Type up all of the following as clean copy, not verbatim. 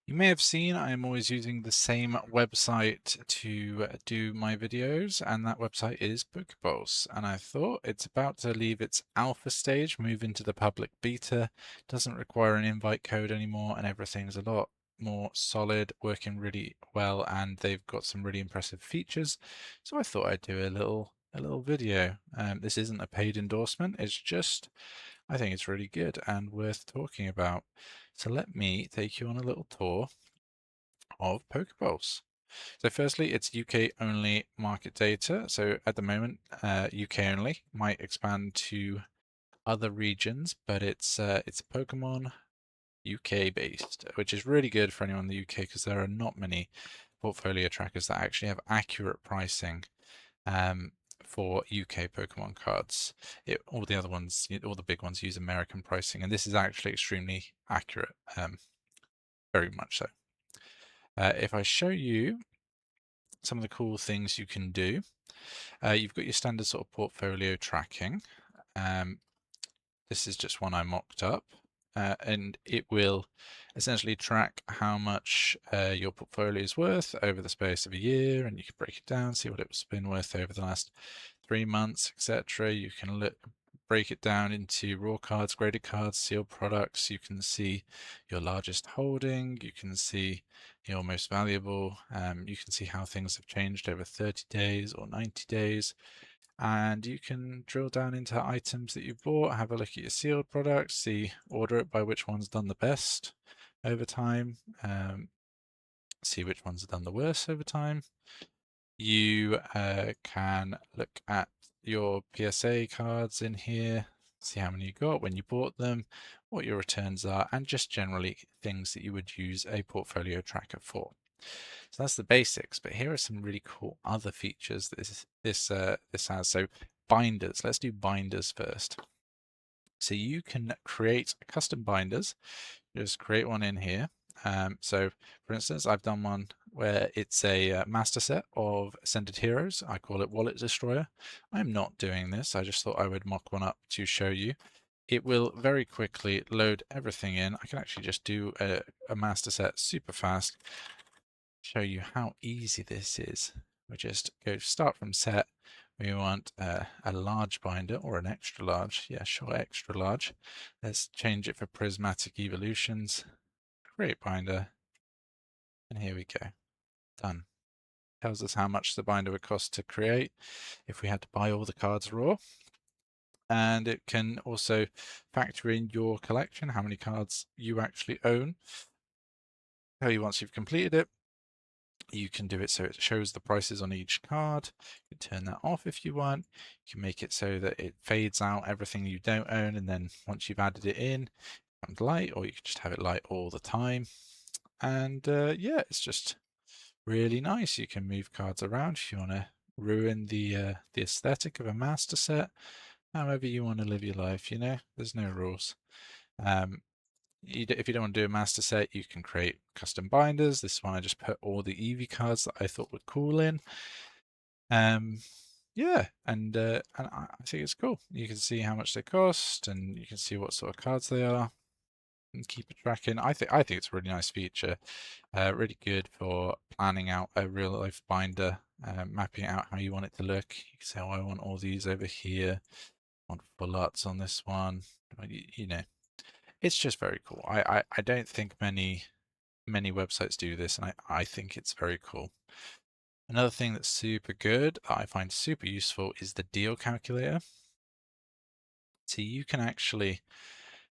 You may have seen I am always using the same website to do my videos, and that website is PokePulse. And I thought it's about to leave its alpha stage, move into the public beta, doesn't require an invite code anymore, and everything's a lot more solid, working really well, and they've got some really impressive features. So I thought I'd do a little video. This isn't a paid endorsement, it's just I think it's really good and worth talking about. So let me take you on a little tour of PokePulse. So firstly, it's UK only market data. So at the moment, UK only, might expand to other regions, but it's Pokemon UK based, which is really good for anyone in the UK because there are not many portfolio trackers that actually have accurate pricing um, for UK Pokemon cards. All the other ones, all the big ones use American pricing, and this is actually extremely accurate, very much so. If I show you some of the cool things you can do, you've got your standard sort of portfolio tracking. Um, this is just one I mocked up, and it will essentially track how much your portfolio is worth over the space of a year, and you can break it down, see what it's been worth over the last 3 months, etc. You can break it down into raw cards, graded cards, sealed products. You can see your largest holding. You can see your most valuable. You can see how things have changed over 30 days or 90 days. And you can drill down into items that you've bought, have a look at your sealed products, see, order it by which one's done the best over time, see which ones have done the worst over time. You can look at your PSA cards in here, see how many you got, when you bought them, what your returns are, and just generally things that you would use a portfolio tracker for. So that's the basics, but here are some really cool other features that this has. So binders, let's do binders first. So you can create custom binders. Just create one in here. So for instance, I've done one where it's a master set of Ascended Heroes. I call it Wallet Destroyer. I'm not doing this. I just thought I would mock one up to show you. It will very quickly load everything in. I can actually just do a master set super fast, show you how easy this is. We just go start from set. We want a large binder or an extra large. Yeah, sure, extra large. Let's change it for prismatic evolutions. Create binder. And here we go. Done. Tells us how much the binder would cost to create if we had to buy all the cards raw. And it can also factor in your collection, how many cards you actually own. Tell you once you've completed it. You can do it so it shows the prices on each card. You can turn that off if you want. You can make it so that it fades out everything you don't own, and then once you've added it in, it becomes light, or you can just have it light all the time. And yeah, it's just really nice. You can move cards around if you want to ruin the aesthetic of a master set. However you want to live your life, there's no rules. If you don't want to do a master set, you can create custom binders. This one I just put all the Eevee cards that I thought were cool in. Yeah, and I think it's cool. You can see how much they cost, and you can see what sort of cards they are, and keep it tracking. I think it's a really nice feature. Really good for planning out a real life binder, mapping out how you want it to look. You can say, oh, I want all these over here. I want full arts on this one. It's just very cool. I don't think many websites do this, and I think it's very cool. Another thing that's super good, I find super useful, is the deal calculator. So you can actually,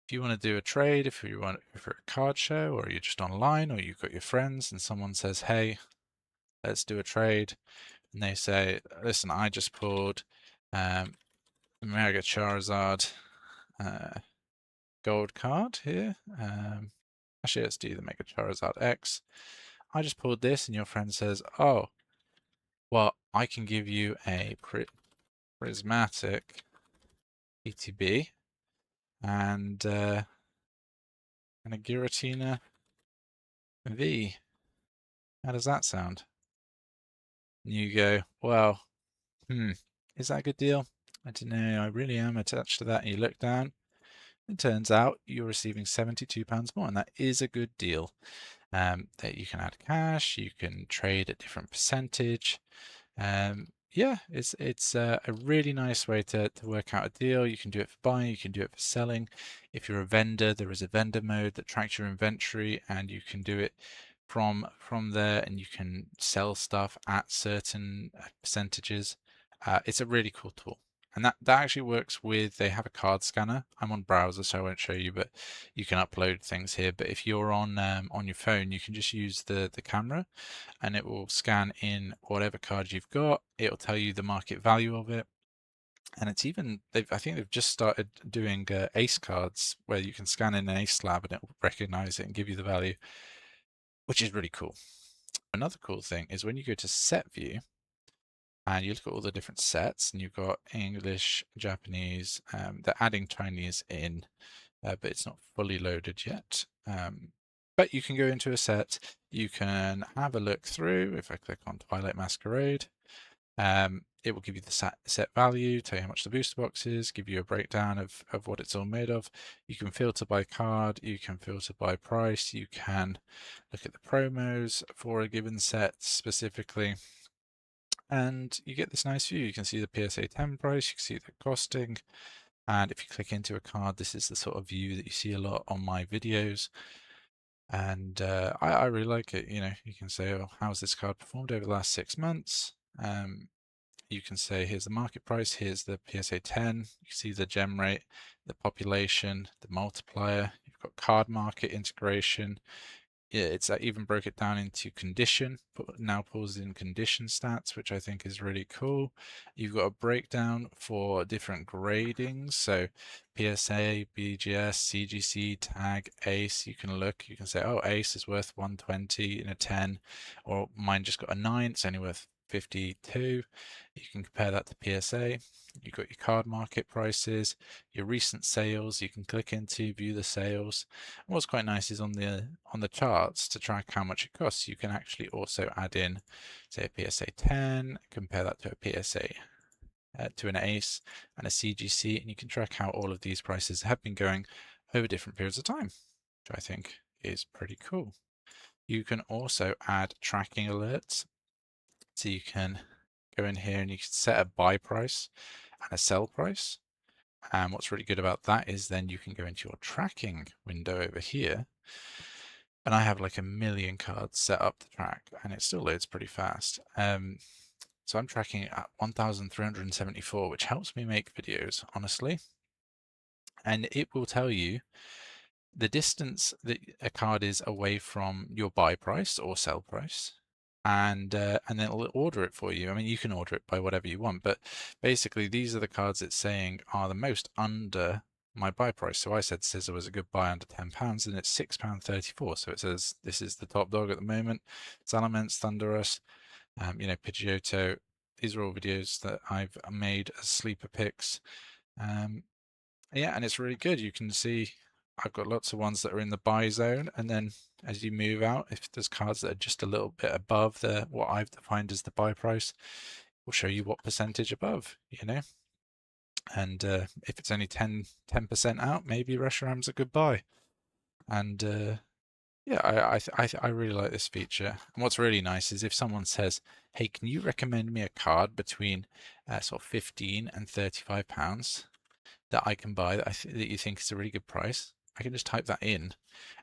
if you want to do a trade, if you want for a card show, or you're just online, or you've got your friends, and someone says, "Hey, let's do a trade," and they say, "Listen, I just pulled Mega Charizard gold card here. Actually, let's do the Mega Charizard X. I just pulled this," and your friend says, "Oh, well, I can give you a prismatic ETB and a Giratina V. How does that sound?" And you go, "Well, is that a good deal? I don't know, I really am attached to that." And you look down, it turns out you're receiving £72 more, and that is a good deal. that you can add cash, you can trade at different percentage. Yeah, it's a really nice way to work out a deal. You can do it for buying, you can do it for selling. If you're a vendor, there is a vendor mode that tracks your inventory, and you can do it from there, and you can sell stuff at certain percentages. It's a really cool tool. And that actually works with, they have a card scanner. I'm on browser, so I won't show you, but you can upload things here. But if you're on your phone, you can just use the camera, and it will scan in whatever card you've got. It'll tell you the market value of it. And it's even, I think they've just started doing ace cards where you can scan in an ace slab and it will recognize it and give you the value, which is really cool. Another cool thing is when you go to set view and you look at all the different sets, and you've got English, Japanese, they're adding Chinese in, but it's not fully loaded yet. But you can go into a set, you can have a look through. If I click on Twilight Masquerade, it will give you the set value, tell you how much the booster box is, give you a breakdown of what it's all made of. You can filter by card, you can filter by price, you can look at the promos for a given set specifically, and you get this nice view. You can see the PSA 10 price, you can see the costing, and if you click into a card, this is the sort of view that you see a lot on my videos. And I really like it. You know, you can say, oh, how's this card performed over the last 6 months? You can say, here's the market price, here's the PSA 10, you can see the gem rate, the population, the multiplier, you've got card market integration. Yeah, it's even broke it down into condition, but now pulls in condition stats, which I think is really cool. You've got a breakdown for different gradings, so PSA, BGS, CGC, tag, ace. You can look, you can say, oh, ace is worth 120 in a 10, or mine just got a 9, it's only worth 52. You can compare that to PSA. You've got your card market prices, your recent sales. You can click into view the sales. And what's quite nice is on the charts, to track how much it costs, you can actually also add in, say, a PSA 10, compare that to a PSA to an ace and a CGC, and you can track how all of these prices have been going over different periods of time, which I think is pretty cool. You can also add tracking alerts, so you can go in here and you can set a buy price and a sell price. And what's really good about that is then you can go into your tracking window over here, and I have like 1,000,000 cards set up to track, and it still loads pretty fast. So I'm tracking at 1,374, which helps me make videos, honestly. And it will tell you the distance that a card is away from your buy price or sell price, and then it'll order it for you. I mean, you can order it by whatever you want, but basically these are the cards it's saying are the most under my buy price. So I said Scissor was a good buy under £10, and it's £6.34. So it says this is the top dog at the moment. Salamence, Thunderous, you know, Pidgeotto. These are all videos that I've made as sleeper picks. Yeah, and it's really good. You can see I've got lots of ones that are in the buy zone, and then as you move out, if there's cards that are just a little bit above the what I've defined as the buy price, we'll show you what percentage above, you know. And if it's only 10% out, maybe Reshiram's a good buy. And yeah, I really like this feature. And what's really nice is if someone says, "Hey, can you recommend me a card between sort of 15 and 35 pounds that I can buy that that you think is a really good price?" I can just type that in,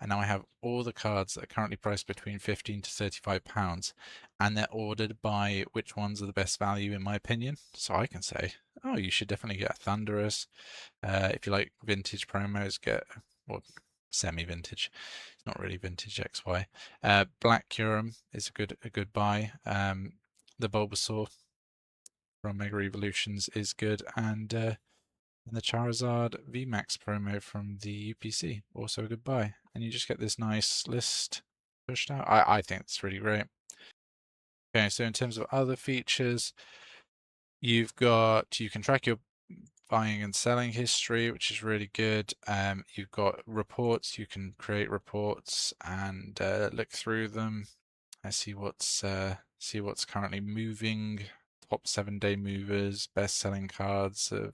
and now I have all the cards that are currently priced between 15 to 35 pounds, and they're ordered by which ones are the best value in my opinion. So I can say, oh, you should definitely get a Thunderous. If you like vintage promos, get, well, semi-vintage. It's not really vintage XY. Black Curum is a good buy. The Bulbasaur from Mega Evolutions is good, and the Charizard VMAX promo from the UPC, also a good buy. And you just get this nice list pushed out. I think it's really great. Okay, so in terms of other features, you can track your buying and selling history, which is really good. You've got reports. You can create reports and look through them. I see what's currently moving, top 7-day movers, best-selling cards of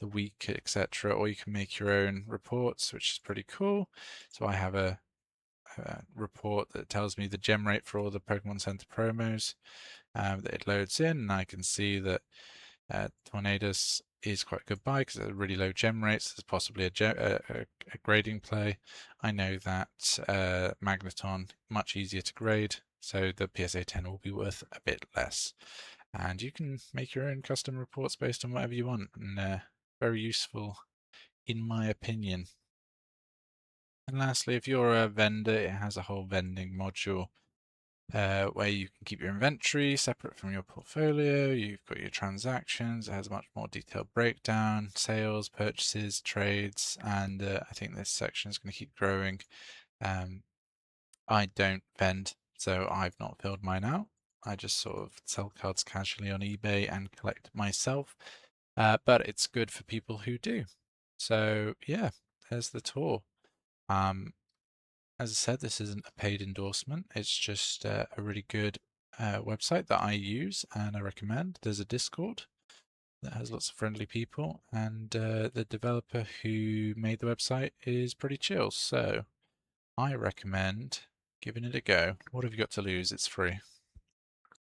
the week, etc. Or you can make your own reports, which is pretty cool. So I have a report that tells me the gem rate for all the Pokemon Center promos that it loads in, and I can see that Tornadus is quite a good buy because it's really low gem rates. There's possibly a grading play. I know that Magneton much easier to grade, so the PSA 10 will be worth a bit less. And you can make your own custom reports based on whatever you want, and very useful in my opinion. And lastly, if you're a vendor, it has a whole vending module where you can keep your inventory separate from your portfolio. You've got your transactions. It has a much more detailed breakdown, sales, purchases, trades, and I think this section is going to keep growing. I don't vend, so I've not filled mine out. I just sort of sell cards casually on eBay and collect myself, but it's good for people who do. So yeah, there's the tour. As I said, this isn't a paid endorsement. It's just a really good website that I use and I recommend. There's a Discord that has lots of friendly people, and the developer who made the website is pretty chill. So I recommend giving it a go. What have you got to lose? It's free.